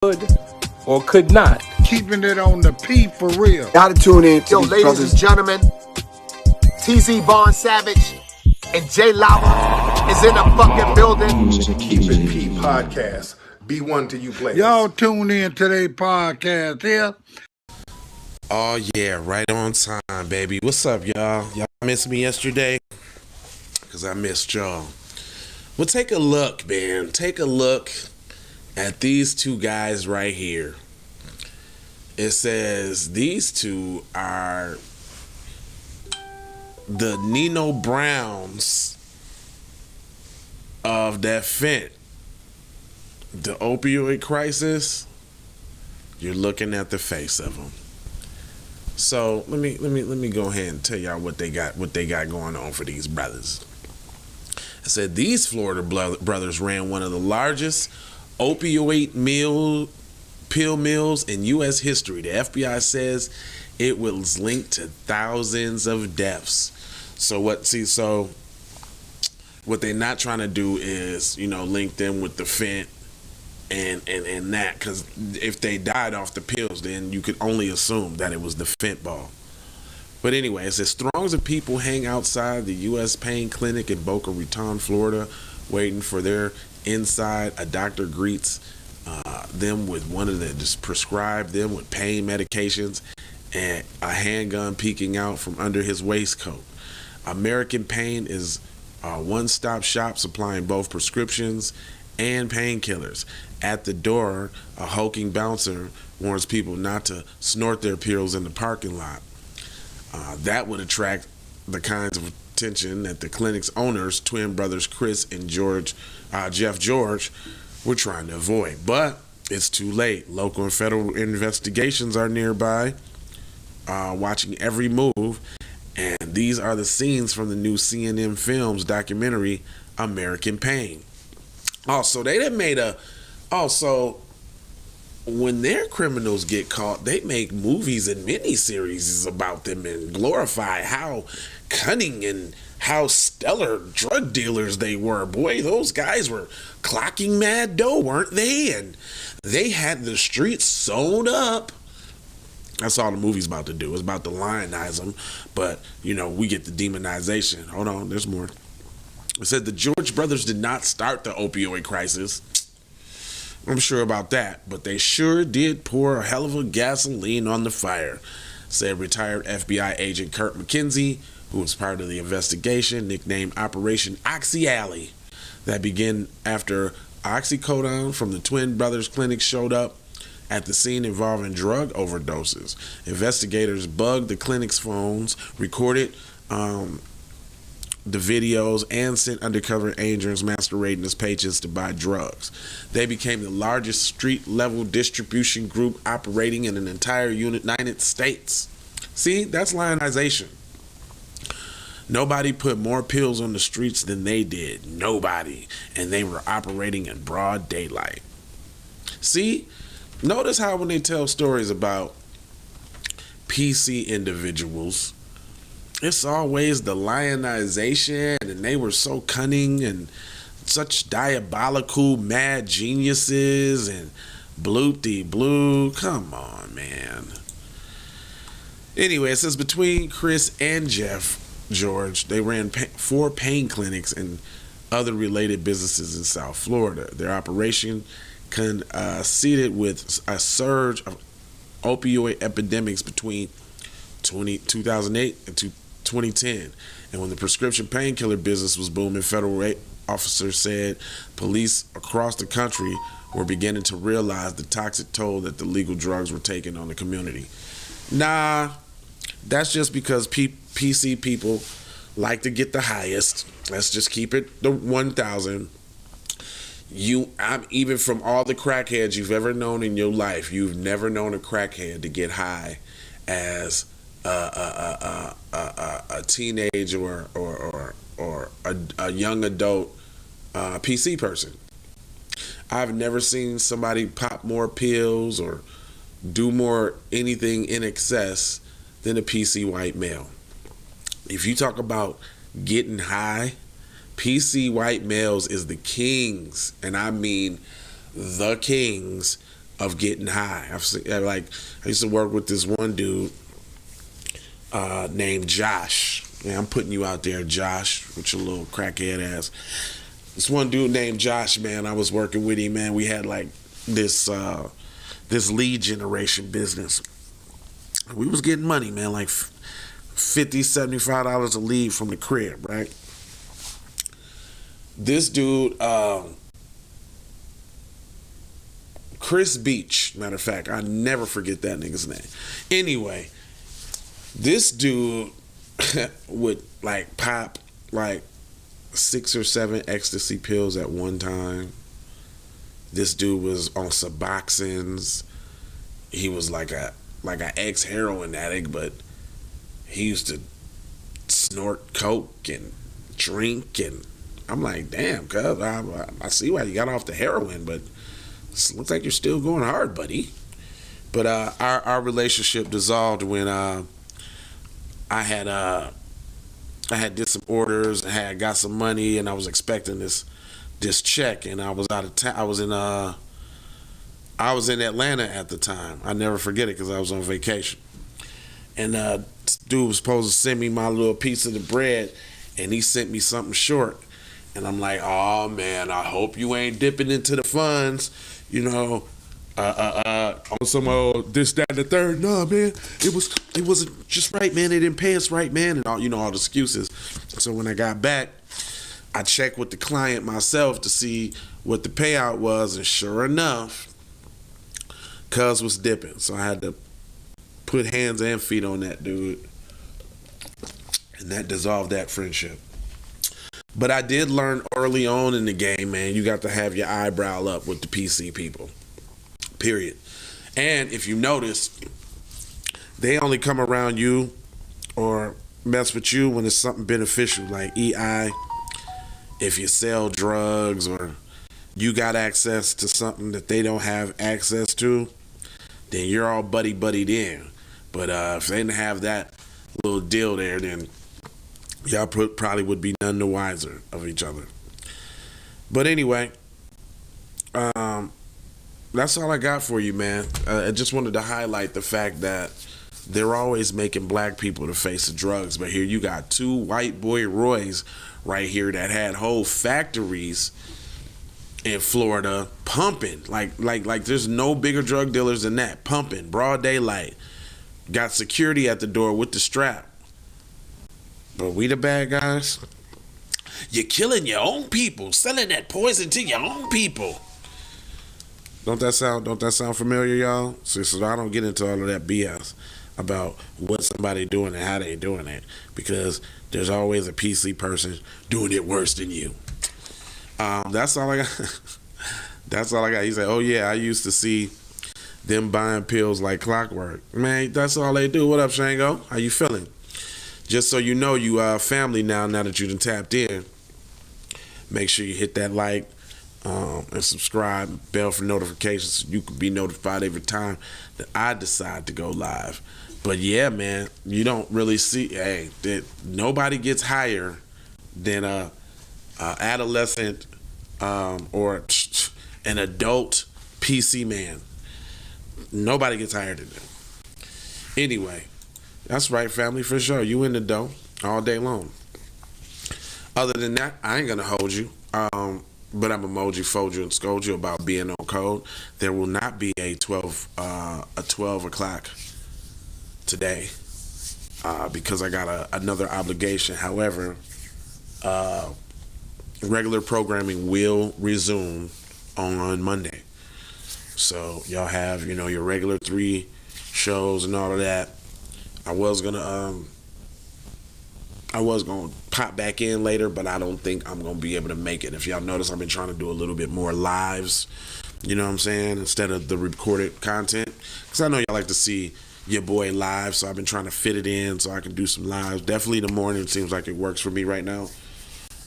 could or could not. Keeping it on the P for real. Gotta tune in to Yo, these ladies brothers. and gentlemen, TZ Von Savage and Jay Lava is in the fucking building. Keep It P podcast. Be one to you players. Y'all tune in to their podcast here. Oh yeah, right on time, baby. What's up, y'all? Y'all missed me yesterday? Because I missed y'all. Well, take a look, man. Take a look at these two guys right here. It says these two are the Nino Browns of that fent. The opioid crisis. You're looking at the face of them. So let me go ahead and tell y'all what they got going on for these brothers. I said these Florida brothers ran one of the largest opioid pill mills in U.S. history. The FBI says it was linked to thousands of deaths. So what they're not trying to do is, link them with the fent and that, because if they died off the pills, then you could only assume that it was the fent ball. But anyway, it says throngs of people hang outside the U.S. pain clinic in Boca Raton, Florida, waiting for their inside. A doctor greets them with one of the just prescribed them with pain medications and a handgun peeking out from under his waistcoat. American Pain is a one-stop shop supplying both prescriptions and painkillers. At the door, a hulking bouncer warns people not to snort their pills in the parking lot. That would attract the kinds of attention that the clinic's owners, twin brothers Chris and Jeff George, were trying to avoid. But it's too late. Local and federal investigations are nearby, watching every move. And these are the scenes from the new CNN Films documentary, American Pain. Also, when their criminals get caught, they make movies and miniseries about them and glorify how cunning and how stellar drug dealers they were. Boy, those guys were clocking mad dough, weren't they? And they had the streets sewn up. That's all the movie's about to do. It's about to lionize them. But, we get the demonization. Hold on, there's more. It said the George brothers did not start the opioid crisis. I'm sure about that, but they sure did pour a hell of a gasoline on the fire, said retired FBI agent Kurt McKenzie, who was part of the investigation, nicknamed Operation Oxy Alley, that began after oxycodone from the twin brothers clinic showed up at the scene involving drug overdoses. Investigators bugged the clinic's phones, recorded the videos, and sent undercover agents masquerading as patients to buy drugs. They became the largest street-level distribution group operating in an entire United States. See, that's lionization. Nobody put more pills on the streets than they did. Nobody. And they were operating in broad daylight. See, notice how when they tell stories about PC individuals, it's always the lionization, and they were so cunning and such diabolical mad geniuses and bloop-de-blue. Come on, man. Anyway, it says between Chris and Jeff George, they ran 4 pain clinics and other related businesses in South Florida. Their operation coincided with a surge of opioid epidemics between 2008 and 2010. And when the prescription painkiller business was booming, federal officers said police across the country were beginning to realize the toxic toll that the legal drugs were taking on the community. Nah, that's just because PC people like to get the highest. Let's just keep it the 1,000. I'm even from all the crackheads you've ever known in your life, you've never known a crackhead to get high as a teenage or a young adult PC person. I've never seen somebody pop more pills or do more anything in excess than a PC white male. If you talk about getting high, PC white males is the kings, and I mean the kings of getting high. I've seen, like, I used to work with this one dude named Josh. Yeah, I'm putting you out there, Josh, with your little crackhead ass. This one dude named Josh, man, I was working with him, man. We had like this lead generation business. We was getting money, man, like $50, $75 a lead from the crib, right? This dude, Chris Beach, matter of fact, I never forget that nigga's name. Anyway, this dude would like pop like 6 or 7 ecstasy pills at one time. This dude was on Suboxones. He was like an ex-heroin addict, but he used to snort coke and drink, and I'm like, damn, cuz I see why you got off the heroin, but it looks like you're still going hard, buddy. But our relationship dissolved when I had did some orders and had got some money, and I was expecting this check, and I was out of town. I was in Atlanta at the time. I never forget it because I was on vacation. And dude was supposed to send me my little piece of the bread, and he sent me something short. And I'm like, oh man, I hope you ain't dipping into the funds, you know, on some this, that, and the third. No, man, it wasn't just right, man. They didn't pay us right, man, and all, you know, all the excuses. So when I got back, I checked with the client myself to see what the payout was, and sure enough, cuz was dipping. So I had to put hands and feet on that dude, and that dissolved that friendship. But I did learn early on in the game, man, you got to have your eyebrow up with the PC people, period. And if you notice, they only come around you or mess with you when it's something beneficial, like EI, if you sell drugs or you got access to something that they don't have access to, then you're all buddy-buddied in. But if they didn't have that little deal there, then y'all probably would be none the wiser of each other. But anyway, that's all I got for you, man. I just wanted to highlight the fact that they're always making black people the face of drugs. But here you got 2 white boy Roys right here that had whole factories in Florida pumping. Like there's no bigger drug dealers than that. Pumping, broad daylight. Got security at the door with the strap. But we the bad guys. You're killing your own people, selling that poison to your own people. Don't that sound familiar, y'all? So I don't get into all of that BS about what somebody doing and how they doing it, because there's always a PC person doing it worse than you. That's all I got. That's all I got. He said, oh yeah, I used to see them buying pills like clockwork. Man, that's all they do. What up, Shango? How you feeling? Just so you know, you are family now that you done tapped in. Make sure you hit that like and subscribe, bell for notifications, so you can be notified every time that I decide to go live. But yeah, man, you don't really see, that nobody gets higher than a adolescent or an adult PC man. Nobody gets higher than them. Anyway, that's right, family, for sure. You in the dough all day long. Other than that, I ain't gonna hold you. But I'm emoji, fold you, and scold you about being on code. There will not be a 12 o'clock today because I got another obligation. However, regular programming will resume on Monday. So y'all have, your regular 3 shows and all of that. I was gonna pop back in later, but I don't think I'm gonna be able to make it. If y'all notice, I've been trying to do a little bit more lives, you know what I'm saying, instead of the recorded content, because I know y'all like to see your boy live, so I've been trying to fit it in so I can do some lives. Definitely the morning seems like it works for me right now,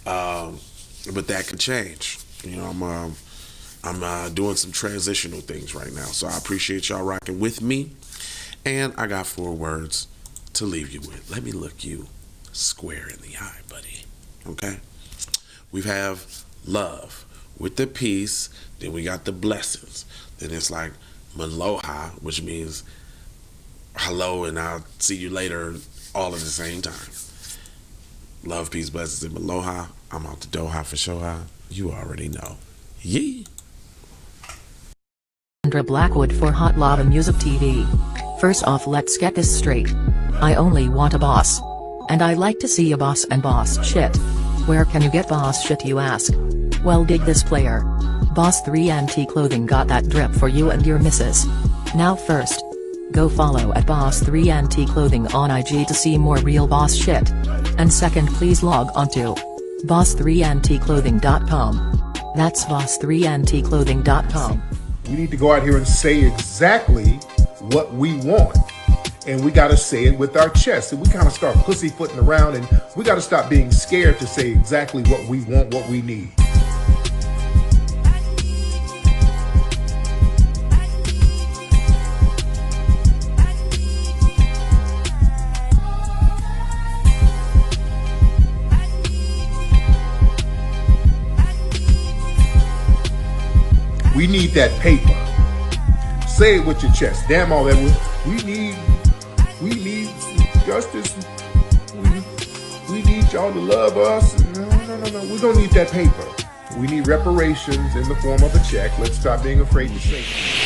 but that could change. I'm doing some transitional things right now, so I appreciate y'all rocking with me. And I got 4 words to leave you with. Let me look you square in the eye, buddy. Okay? We have love with the peace, then we got the blessings. Then it's like Maloha, which means hello and I'll see you later, all at the same time. Love, peace, blessings, and Maloha. I'm out the Doha for Shoha. You already know. Yee. Sandra Blackwood for Hot Lava Music TV. First off, let's get this straight. I only want a boss. And I like to see a boss and boss shit. Where can you get boss shit, you ask? Well, dig this player. Boss 3 Anti Clothing got that drip for you and your missus. Now first, go follow at Boss 3 Anti Clothing on IG to see more real boss shit. And second, please log on to boss3anticlothing.com. That's boss3anticlothing.com. We need to go out here and say exactly what we want. And we got to say it with our chest. And we kind of start pussyfooting around, and we got to stop being scared to say exactly what we want, what we need. We need that paper. Say it with your chest. Damn all that. We need justice. We need y'all to love us. No. We don't need that paper. We need reparations in the form of a check. Let's stop being afraid to say it.